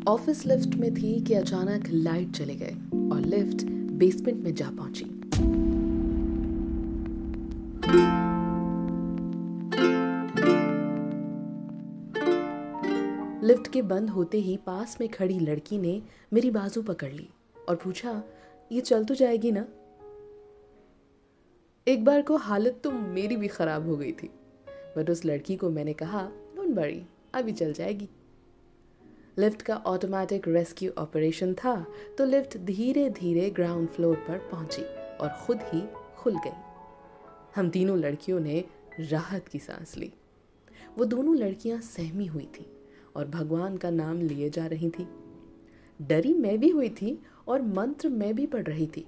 Office lift में थी कि अचानक लाइट चले गए और लिफ्ट बेसमेंट में जा पहुंची। लिफ्ट के बंद होते ही पास में खड़ी लड़की ने मेरी बाजू पकड़ ली और पूछा, ये चल तो जाएगी ना? एक बार को हालत तो मेरी भी खराब हो गई थी, बट उस लड़की को मैंने कहा, डोंट वरी, अभी चल जाएगी। लिफ्ट का ऑटोमेटिक रेस्क्यू ऑपरेशन था, तो लिफ्ट धीरे धीरे ग्राउंड फ्लोर पर पहुंची और खुद ही खुल गई। हम तीनों लड़कियों ने राहत की सांस ली। वो दोनों लड़कियां सहमी हुई थी और भगवान का नाम लिए जा रही थी। डरी मैं भी हुई थी और मंत्र मैं भी पढ़ रही थी,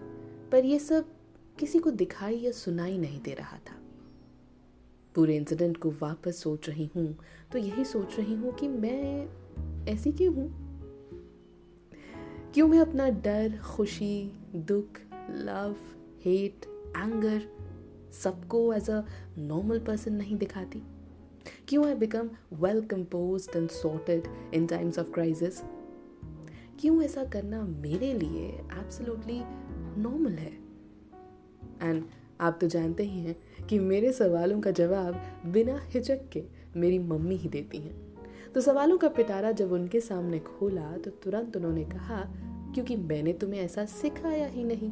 पर यह सब किसी को दिखाई या सुनाई नहीं दे रहा था। पूरे इंसिडेंट को वापस सोच रही हूँ तो यही सोच रही हूँ कि मैं ऐसी क्यों हूँ? क्यों मैं अपना डर, खुशी, दुख, लव, हेट, एंगर सबको एज अ नॉर्मल पर्सन नहीं दिखाती? क्यों I become well composed and sorted in times of crisis? क्यों ऐसा करना मेरे लिए एब्सोल्युटली नॉर्मल है? एंड आप तो जानते ही हैं कि मेरे सवालों का जवाब बिना हिचक के मेरी मम्मी ही देती हैं। तो सवालों का पिटारा जब उनके सामने खोला तो तुरंत उन्होंने कहा, क्योंकि मैंने तुम्हें ऐसा सिखाया ही नहीं।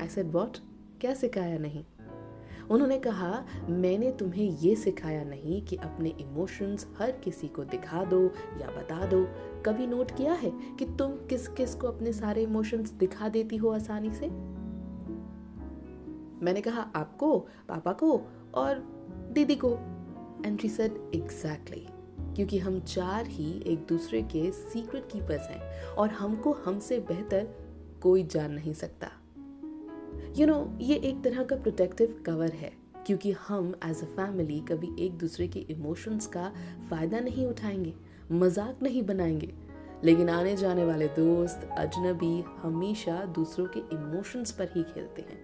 I said what? क्या सिखाया नहीं? उन्होंने कहा, मैंने तुम्हें ये सिखाया नहीं कि अपने इमोशंस हर किसी को दिखा दो या बता दो। कभी नोट किया है कि तुम किस किस को अपने सारे इमोशंस दिखा देती हो आसानी से? मैंने कहा, आपको, पापा को और दीदी को। एंड शी सेड एग्जैक्टली, क्योंकि हम चार ही एक दूसरे के सीक्रेट कीपर्स हैं और हमको हमसे बेहतर कोई जान नहीं सकता। ये एक तरह का प्रोटेक्टिव कवर है, क्योंकि हम एज अ फैमिली कभी एक दूसरे के इमोशंस का फायदा नहीं उठाएंगे, मजाक नहीं बनाएंगे, लेकिन आने जाने वाले दोस्त, अजनबी हमेशा दूसरों के इमोशंस पर ही खेलते हैं।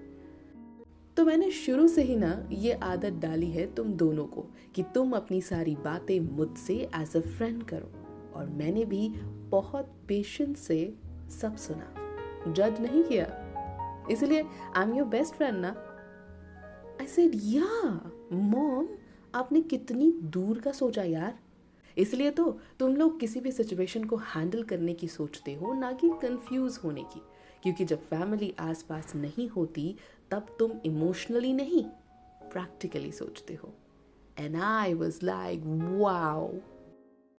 तो मैंने शुरू से ही ना ये आदत डाली है तुम दोनों को कि तुम अपनी सारी बातें मुझसे एज अ फ्रेंड करो, और मैंने भी बहुत पेशेंस से सब सुना, जज नहीं किया। इसलिए I am your best friend ना। आई सेड या मॉम, आपने कितनी दूर का सोचा यार। इसलिए तो तुम लोग किसी भी सिचुएशन को हैंडल करने की सोचते हो, ना कि कंफ्यूज होने की, क्योंकि जब फैमिली आसपास नहीं होती तब तुम इमोशनली नहीं, प्रैक्टिकली सोचते हो। And I was like wow,